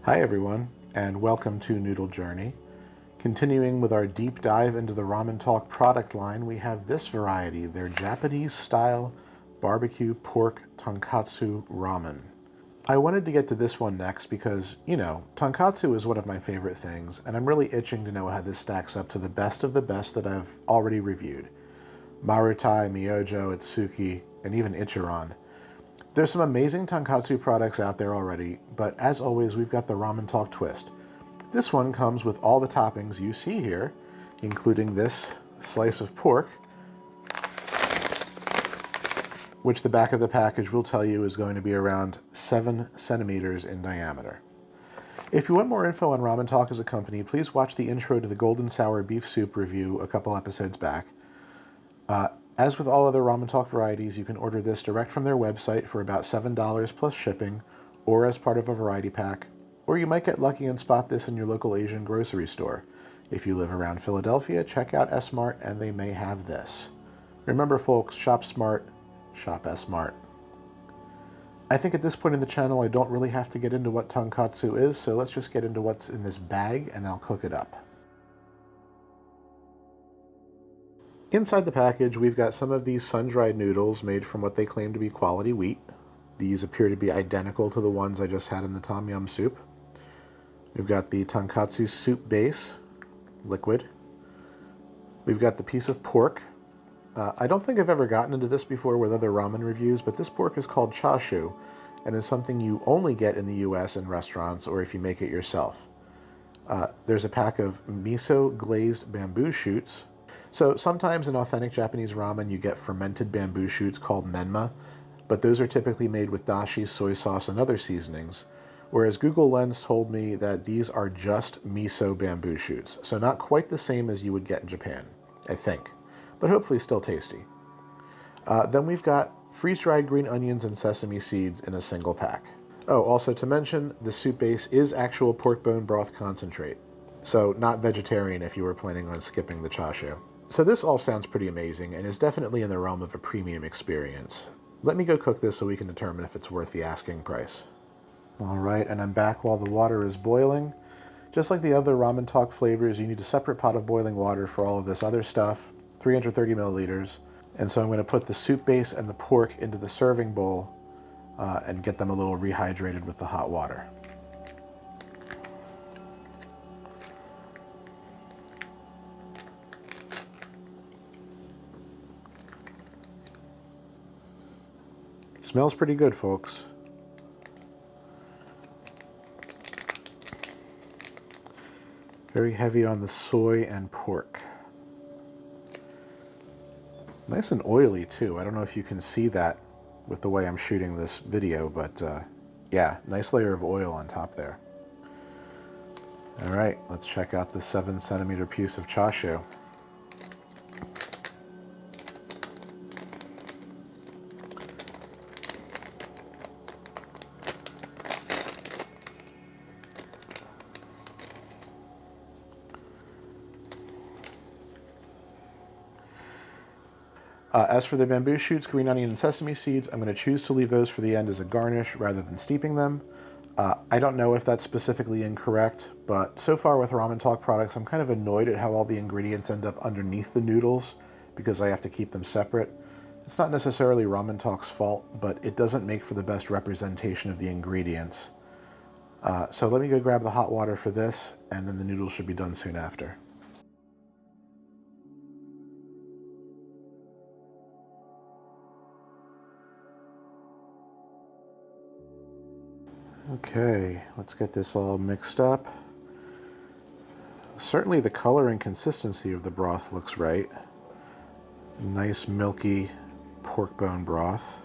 Hi everyone, and welcome to Noodle Journey. Continuing with our deep dive into the Ramen Talk product line, we have this variety, their Japanese-style barbecue pork Tonkotsu Ramen. I wanted to get to this one next because, tonkotsu is one of my favorite things, and I'm really itching to know how this stacks up to the best of the best that I've already reviewed. Marutai, Myojo, Itsuki, and even Ichiran. There's some amazing tonkotsu products out there already, but as always, we've got the Ramen Talk twist. This one comes with all the toppings you see here, including this slice of pork, which the back of the package will tell you is going to be around 7 centimeters in diameter. If you want more info on Ramen Talk as a company, please watch the intro to the Golden Sour Beef Soup review a couple episodes back. As with all other Ramen Talk varieties, you can order this direct from their website for about $7 plus shipping, or as part of a variety pack, or you might get lucky and spot this in your local Asian grocery store. If you live around Philadelphia, check out S-Mart and they may have this. Remember folks, shop smart, shop S-Mart. I think at this point in the channel I don't really have to get into what tonkotsu is, so let's just get into what's in this bag and I'll cook it up. Inside the package, we've got some of these sun-dried noodles made from what they claim to be quality wheat. These appear to be identical to the ones I just had in the tom yum soup. We've got the tonkotsu soup base, liquid. We've got the piece of pork. I don't think I've ever gotten into this before with other ramen reviews, but this pork is called chashu and is something you only get in the US in restaurants or if you make it yourself. There's a pack of miso glazed bamboo shoots. So sometimes in authentic Japanese ramen you get fermented bamboo shoots called menma, but those are typically made with dashi, soy sauce, and other seasonings, whereas Google Lens told me that these are just miso bamboo shoots, so not quite the same as you would get in Japan, I think, but hopefully still tasty. Then we've got freeze-dried green onions and sesame seeds in a single pack. Oh, also to mention, the soup base is actual pork bone broth concentrate, so not vegetarian if you were planning on skipping the chashu. So this all sounds pretty amazing and is definitely in the realm of a premium experience. Let me go cook this so we can determine if it's worth the asking price. All right, and I'm back while the water is boiling. Just like the other Ramen Talk flavors, you need a separate pot of boiling water for all of this other stuff, 330 milliliters. And so I'm going to put the soup base and the pork into the serving bowl and get them a little rehydrated with the hot water. Smells pretty good, folks. Very heavy on the soy and pork. Nice and oily too. I don't know if you can see that with the way I'm shooting this video, but yeah, nice layer of oil on top there. All right, let's check out the 7 centimeter piece of chashu. As for the bamboo shoots, green onion, and sesame seeds, I'm going to choose to leave those for the end as a garnish rather than steeping them. I don't know if that's specifically incorrect, but so far with Ramen Talk products, I'm kind of annoyed at how all the ingredients end up underneath the noodles because I have to keep them separate. It's not necessarily Ramen Talk's fault, but it doesn't make for the best representation of the ingredients. So let me go grab the hot water for this, and then the noodles should be done soon after. Okay, let's get this all mixed up. Certainly the color and consistency of the broth looks right. Nice milky pork bone broth.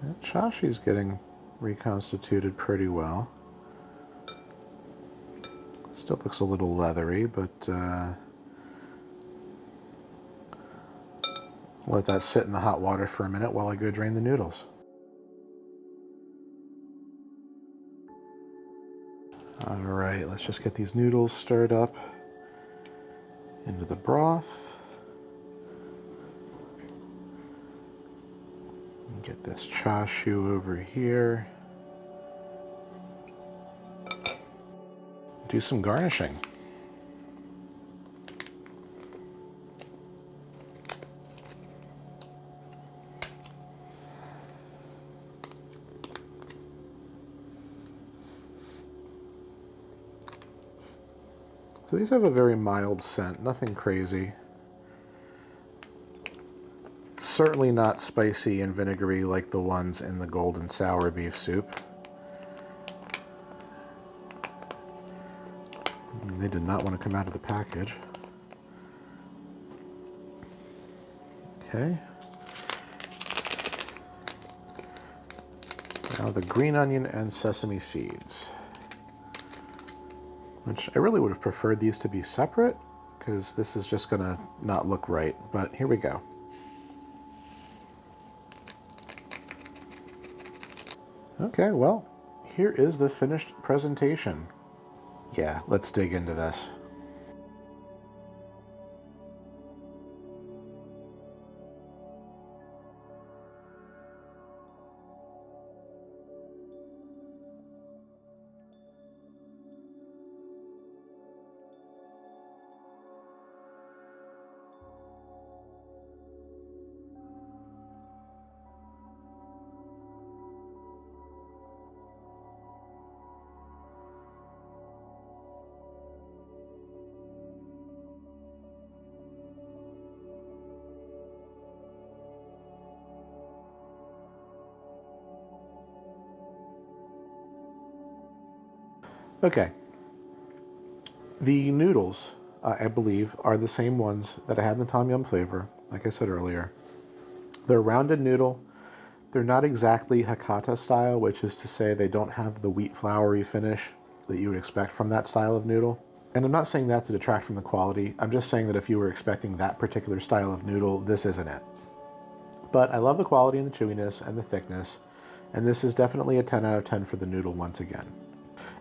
That chashu's getting reconstituted pretty well. Still looks a little leathery, but let that sit in the hot water for a minute while I go drain the noodles. All right, let's just get these noodles stirred up into the broth. Get this chashu over here. do some garnishing. So these have a very mild scent, nothing crazy. Certainly not spicy and vinegary like the ones in the golden sour beef soup. They did not want to come out of the package. Okay. Now the green onion and sesame seeds, which I really would have preferred these to be separate because this is just gonna not look right, but here we go. Okay, well, here is the finished presentation. Yeah, let's dig into this. Okay, the noodles, I believe, are the same ones that I had in the tom yum flavor, like I said earlier. They're a rounded noodle. They're not exactly Hakata style, which is to say they don't have the wheat floury finish that you would expect from that style of noodle. And I'm not saying that to detract from the quality. I'm just saying that if you were expecting that particular style of noodle, this isn't it. But I love the quality and the chewiness and the thickness, and this is definitely a 10 out of 10 for the noodle once again.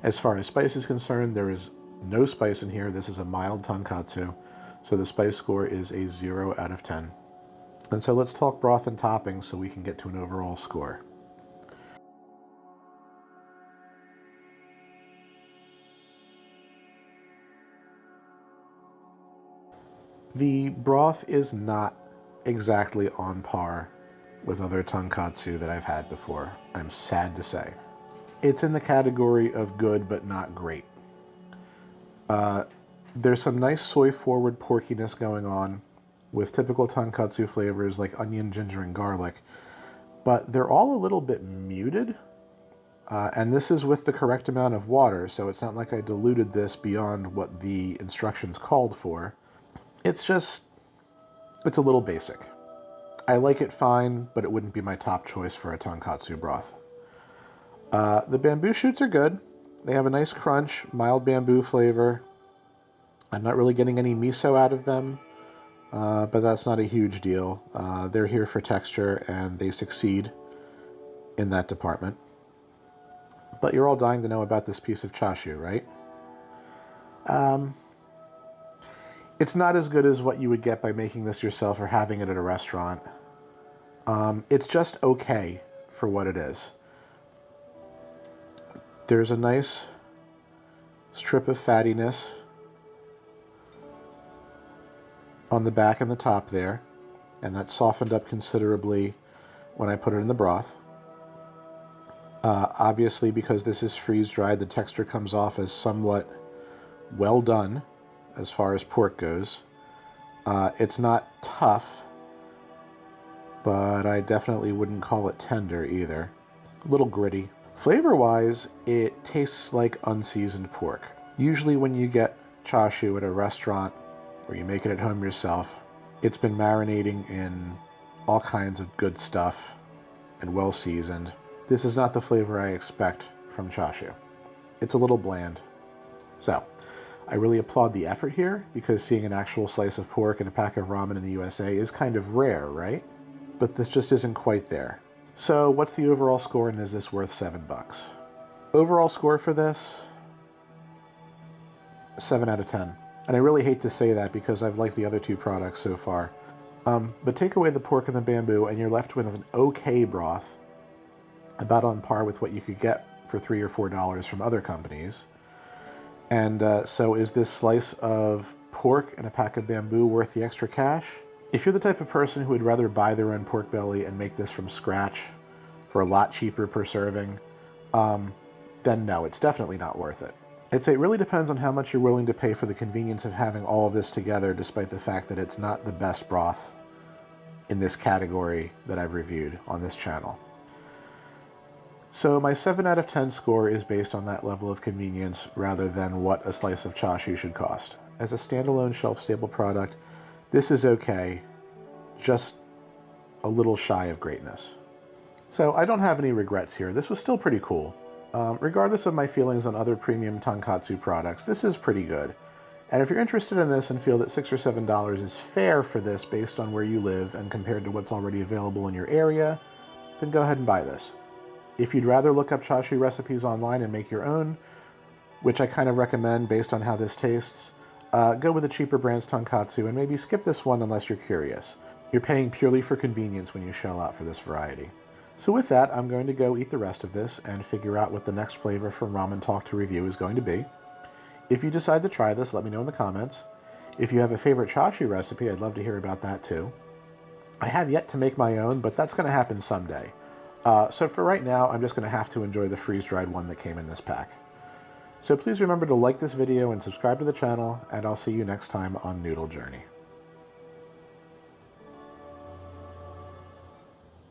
As far as spice is concerned, there is no spice in here. This is a mild tonkatsu, so the spice score is a 0 out of 10. And so let's talk broth and toppings so we can get to an overall score. The broth is not exactly on par with other tonkatsu that I've had before, I'm sad to say. It's in the category of good but not great. There's some nice soy-forward porkiness going on with typical tonkatsu flavors like onion, ginger, and garlic, but they're all a little bit muted, and this is with the correct amount of water, so it's not like I diluted this beyond what the instructions called for. It's a little basic. I like it fine, but it wouldn't be my top choice for a tonkatsu broth. The bamboo shoots are good. They have a nice crunch, mild bamboo flavor. I'm not really getting any miso out of them, but that's not a huge deal. They're here for texture, and they succeed in that department. But you're all dying to know about this piece of chashu, right? It's not as good as what you would get by making this yourself or having it at a restaurant. It's just okay for what it is. There's a nice strip of fattiness on the back and the top there, and that's softened up considerably when I put it in the broth. Obviously, because this is freeze-dried, the texture comes off as somewhat well done as far as pork goes. It's not tough, but I definitely wouldn't call it tender either. A little gritty. Flavor-wise, it tastes like unseasoned pork. Usually when you get chashu at a restaurant or you make it at home yourself, it's been marinating in all kinds of good stuff and well seasoned. This is not the flavor I expect from chashu. It's a little bland. So, I really applaud the effort here, because seeing an actual slice of pork in a pack of ramen in the USA is kind of rare, right? But this just isn't quite there. So what's the overall score, and is this worth $7? Overall score for this, 7 out of 10. And I really hate to say that because I've liked the other two products so far. But take away the pork and the bamboo and you're left with an okay broth, about on par with what you could get for $3 or $4 from other companies. And so is this slice of pork and a pack of bamboo worth the extra cash? If you're the type of person who would rather buy their own pork belly and make this from scratch for a lot cheaper per serving, then no, it's definitely not worth it. I'd say it really depends on how much you're willing to pay for the convenience of having all of this together, despite the fact that it's not the best broth in this category that I've reviewed on this channel. So my 7 out of 10 score is based on that level of convenience rather than what a slice of chashu should cost. As a standalone shelf-stable product, this is okay, just a little shy of greatness. So I don't have any regrets here. This was still pretty cool. Regardless of my feelings on other premium tonkatsu products, this is pretty good. And if you're interested in this and feel that $6 or $7 is fair for this based on where you live and compared to what's already available in your area, then go ahead and buy this. If you'd rather look up chashu recipes online and make your own, which I kind of recommend based on how this tastes, go with the cheaper brand's tonkatsu and maybe skip this one unless you're curious. You're paying purely for convenience when you shell out for this variety. So with that, I'm going to go eat the rest of this and figure out what the next flavor from Ramen Talk to review is going to be. If you decide to try this, let me know in the comments. If you have a favorite chashu recipe, I'd love to hear about that too. I have yet to make my own, but that's going to happen someday. So for right now, I'm just going to have to enjoy the freeze-dried one that came in this pack. So please remember to like this video and subscribe to the channel, and I'll see you next time on Noodle Journey.